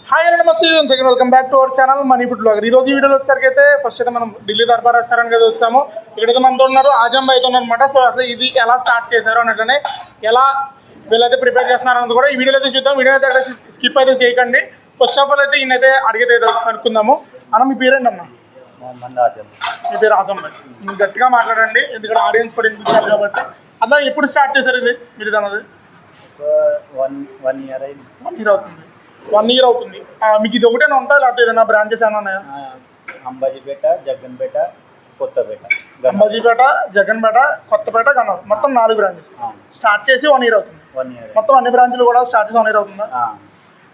Hi అండి, నమస్తే. Second welcome back to our channel money food blogger. ఈరోజు వీడియోలో వచ్చేసరికి అయితే ఫస్ట్ అయితే మనం ఢిల్లీ దర్బార్ రెస్టారెంట్కి అయితే వచ్చాము. ఇక్కడైతే మనతో ఉన్నారు ఆజం భాయ్ అయితే అనమాట. సో అసలు ఇది ఎలా స్టార్ట్ చేశారు అన్నట్లనే ఎలా వీళ్ళైతే ప్రిపేర్ చేస్తున్నారు అన్నది కూడా ఈ వీడియోలో అయితే చూద్దాం. వీడియో అయితే స్కిప్ అయితే చేయకండి. ఫస్ట్ ఆఫ్ ఆల్ అయితే ఈయనైతే అడిగితే కనుక్కుందాము. అన్న మీ పేరేంటి అన్న? మీ పేరు ఆజం భాయ్. మీరు గట్టిగా మాట్లాడండి, ఎందుకంటే ఆడియన్స్ కూడా వినిపించాలి కాబట్టి. అలా ఎప్పుడు స్టార్ట్ చేశారు ఇది మీరు? ఇది అన్నది 1 year అయింది. 1 year అవుతుంది. 1 year అవుతుంది. మీకు ఇది ఒకటేనా ఉంటాయి లేకపోతే ఏదైనా బ్రాంచెస్ ఏమైనా ఉన్నాయా? అంబాజీపేట, జగన్పేట, కొత్తపేట. అంబాజీపేట, జగన్పేట, కొత్తపేట, గన్నూరు, మొత్తం 4 బ్రాంచెస్. స్టార్ట్ చేసి 1 year అవుతుంది. 1 year మొత్తం అన్ని బ్రాంచ్లు కూడా స్టార్ట్ చేసి 1 year అవుతుందా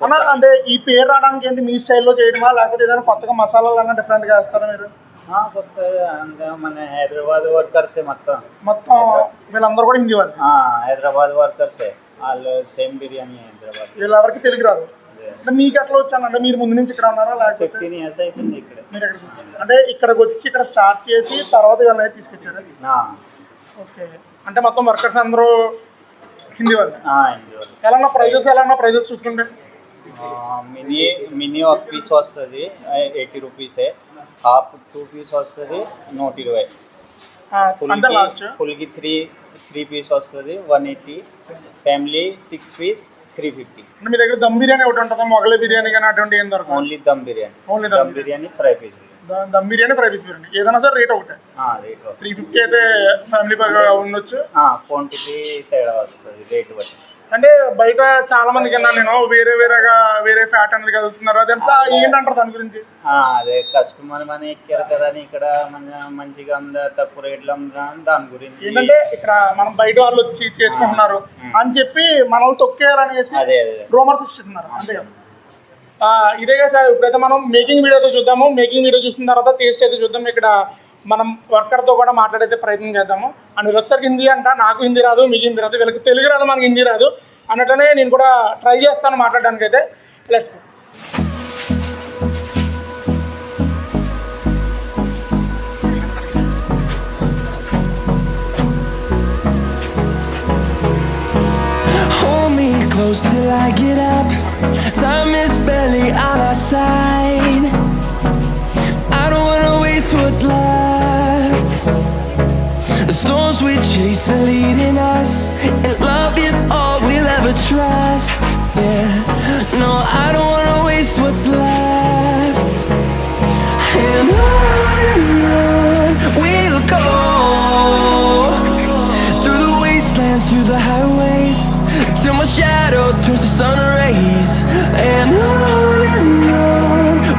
అన్న? అంటే ఈ పేరు రావడానికి ఏంటి, మీ స్టైల్లో చేయడమా లేకపోతే ఏదైనా కొత్తగా మసాలాలు అన్నా డిఫరెంట్గా వేస్తారా మీరు? కొత్త మన హైదరాబాద్ వర్కర్సే మొత్తం వీళ్ళందరూ కూడా హిందీ వాళ్ళు? హైదరాబాద్ వర్కర్సే. వాళ్ళు సేమ్ బిర్యానీ హైదరాబాద్. వీళ్ళెవరికి తెలుగు రాదు. అంటే మీకు ఎట్లా వచ్చానంటే మీరు ముందు నుంచి ఇక్కడ ఉన్నారా లేకపోతే? 15 years అయిపోయింది ఇక్కడ. మీరు ఎక్కడికి వచ్చారు అంటే ఇక్కడికి వచ్చి ఇక్కడ స్టార్ట్ చేసి తర్వాత వీళ్ళని తీసుకొచ్చారు? ఓకే. అంటే మొత్తం వర్కర్స్ అందరూ హిందీ వాళ్ళు? ఎలా ప్రైజెస్ చూసుకుంటే మినీ 1 piece వస్తుంది 80 రూపీసే. హాఫ్ 2 piece వస్తుంది 120. ఫుల్కి 3 piece వస్తుంది 180. Family 6 piece 350. అంటే మీ దగ్గర దమ్ బిర్యానీ ఒకటి ఉంటుందా? మొగలై బిర్యానీ కానీ అటువంటి ఏం దొరకదు? Only dum biryani. Dum biryani fry piece. Dum biryani fry piece biryani ఏదైనా సార్ రేట్ ఒకటే? రేట్ 350 అయితే ఫ్యామిలీ పైగా ఉండొచ్చు. క్వాంటిటీ తేడా వస్తుంది రేట్ బట్టి. అంటే బయట చాలా మంది కన్నా నేను వేరే ఫ్యాట్ అనేది కలుగుతున్నారు, అదంతా ఏంటంటారు దాని గురించి? అదే కస్టమర్ మన ఎక్కారు కదా అని ఇక్కడ మంచిగా ఉందా తక్కువ రేట్లు ఉందా దాని గురించి. ఏంటంటే ఇక్కడ మనం బయట వాళ్ళు వచ్చి చేసుకుంటున్నారు అని చెప్పి మనల్ని తొక్కేయాలనేసి రూమర్స్ ఇస్తున్నారు అంతే కదా. ఇదేగా సార్. ఇప్పుడైతే మనం మేకింగ్ వీడియోతో చూద్దాము. మేకింగ్ వీడియో చూసిన తర్వాత టేస్ట్ అయితే చూద్దాం. ఇక్కడ మనం వర్కర్తో కూడా మాట్లాడైతే ప్రయత్నం చేద్దాము. అండ్ వీళ్ళొకసారికి హిందీ అంట, నాకు హిందీ రాదు, మీకు హిందీ రాదు, వీళ్ళకి తెలుగు రాదు, మనకి హిందీ రాదు అన్నట్టునే నేను కూడా ట్రై చేస్తాను మాట్లాడడానికి అయితే. Let's go. Close till I get up. Time is barely on our side. I don't wanna waste what's left. The storms we chase are leading us, and love is all we'll ever trust. Yeah, no, I don't wanna waste what's left. And on we'll go, through the wastelands, through the highways, till my shadow turns to sun rays. And on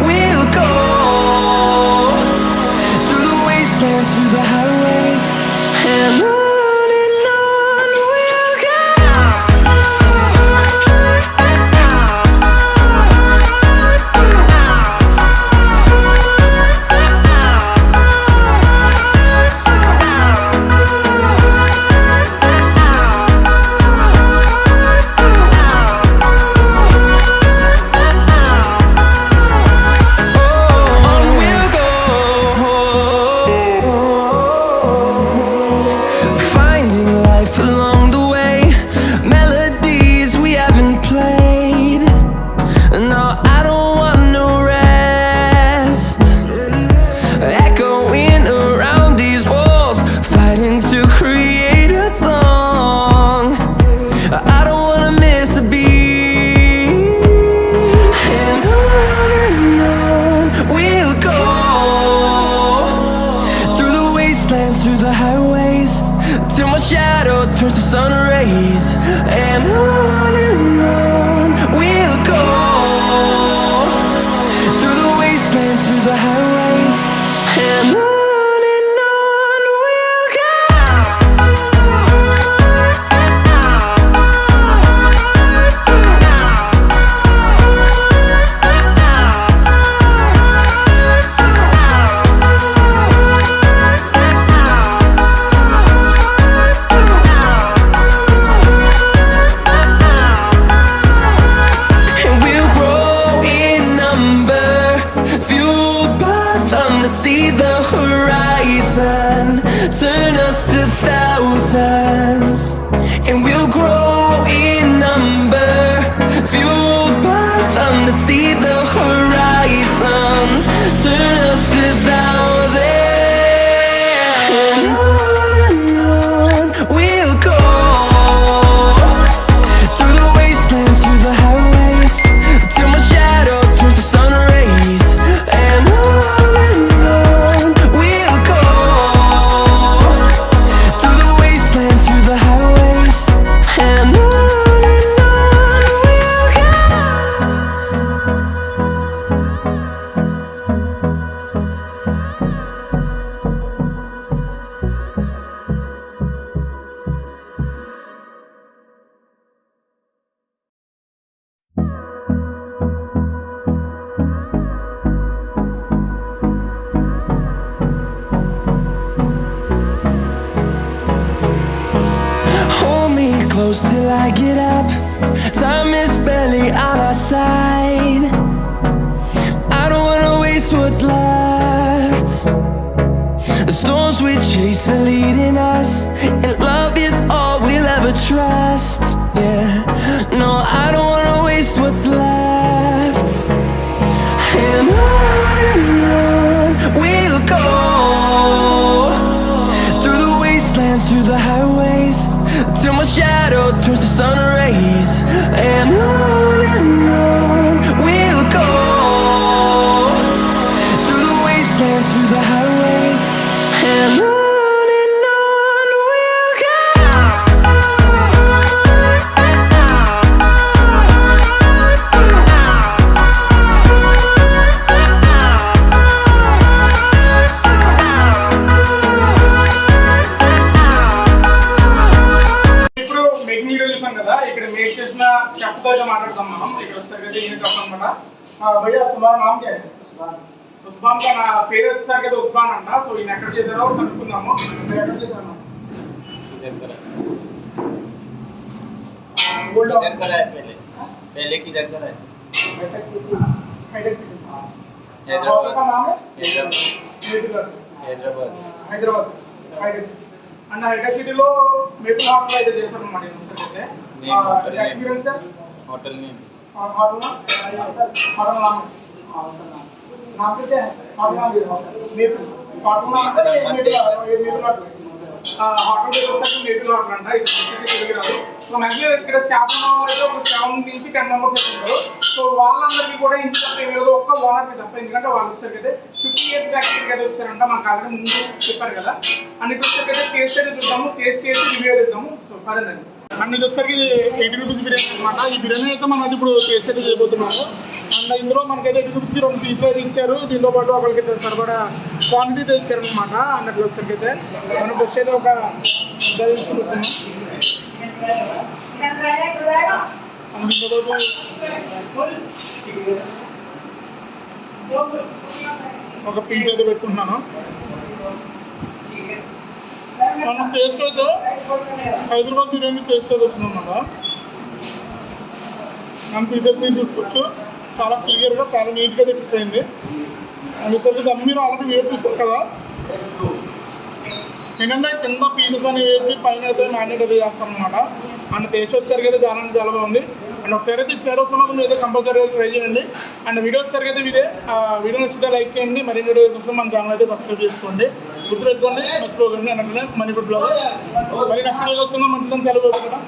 we'll go, through the wastelands, through the highways. And on we'll go. Through the highways, till my shadow turns to sun rays. And on we'll go, through the wastelands, through the highways. And on we'll go. See the horizon turn us to thousands, and we'll grow in number, fueled by them to see the close till I get up. Time is barely on our side. I don't wanna waste what's left. The storms we chase are leading us, and love is all we'll ever trust. Yeah, no, I don't wanna waste what's left. And on we'll go, through the wastelands, through the highways, till my shadow turns to sun rays. And on we'll go, through the wastelands, through the highways, and on we'll go. ఇప్పుడు making video చూసాం కదా, ఇక్కడ make చేసిన చెఫ్తో అయితే మాట్లాడతాం మనం. ఇక్కడ వచ్చేసరికి ఈయన చెప్తాం కదా. భయ్యా तुम्हारा नाम क्या है? ఉస్మాన్ కా నా పేరు వచ్చేసరికి అయితే ఉస్మాన్ అంట. సో ఈయన ఎక్కడ చేశారో కనుక్కుందాము. మీరు ఎక్కడ చేశాను? पहले की जगह है हाईटेक सिटी। हैदराबाद का नाम है Hyderabad Hyderabad Hitec City. And Hitec సిటీలో మేపుల్ హాస్టల్ అయితే చేశారు అన్నమాట. ఎక్స్పీరియన్స్ होटल में होटल होटल नाम नाम क्या है? होटल नाम మేపుల్ होटल नाम है మేపుల్ హోటల్ దగ్గర వచ్చేసరికి మేపుల్ హోటల్ అంట. ఇది తెలుగు రాదు. సో మ్యాక్సిమం ఇక్కడ స్టాఫ్ అయితే ఒక 7 నుంచి 10 మెంబర్స్ ఉంటారు. సో వాళ్ళందరికీ కూడా ఇంటి తప్ప ఏమి లేదు, ఒక్క ఓనర్కి తప్ప. ఎందుకంటే వాళ్ళు వచ్చేసరికి 50 years బ్యాక్ అయితే వస్తారంట. మనకు ఆల్రెడీ ముందు చెప్పారు కదా. అండ్ ఇక్కడ వచ్చేసరికి టేస్ట్ అయితే చూద్దాము, టేస్ట్ చేసి రివ్యూ చేద్దాము. సో పదండి. అండ్ ఇది వచ్చేసరికి 80 రూపీస్ బిర్యానీ అనమాట. ఈ బిర్యానీ అయితే మనం అయితే ఇప్పుడు టేస్ట్ అయితే చేయబోతున్నాము. అండ్ ఇందులో మనకైతే 80 రూపీస్కి 2 పీసులు అయితే ఇచ్చారు. దీంతో పాటు ఒకరికి సరిపడా క్వాంటిటీ అయితే ఇచ్చారనమాట. అన్నట్లు వచ్చేసరికి అయితే మనం టెస్ట్ అయితే ఒక తీసుకుంటున్నాం. ఒక పీస్ అయితే పెట్టుకుంటున్నాను. మనం టేస్ట్ అయితే హైదరాబాద్ బిర్యానీ టేస్ట్ అయితే వస్తుంది అన్నమాట. మనం పీస్ అయితే చూసుకోవచ్చు. చాలా క్లియర్గా చాలా నీట్గా తెప్పిపోయింది. అండ్ ఇక్కడ మీరు ఆల్రెడీ వేసి చూస్తారు కదా. ఏంటంటే కింద పీసెస్ అని వేసి పైన అయితే మ్యారినేట్ అయితే చేస్తాం అనమాట. అండ్ టేస్ట్ వచ్చేసరికి అయితే చాలా బాగుంది. అండ్ ఒకసారి అయితే ఇటు సైడ్ వస్తున్నది మీరు అయితే కంపల్సరీ ట్రై చేయండి. అండ్ వీడియో వచ్చేసరికి అయితే వీడియో నచ్చితే లైక్ చేయండి. మరిన్ని వీడియో కోసం మన ఛానల్ అయితే సబ్స్క్రైబ్ చేసుకోండి. గుర్తుపెట్టుకోండి, మర్చిపోకండి. అంటే మనీ ఫుడ్ బ్లాగ్ మరి నెక్స్ట్ వీడియో వస్తుందో మంచిదని సెలవు కదా.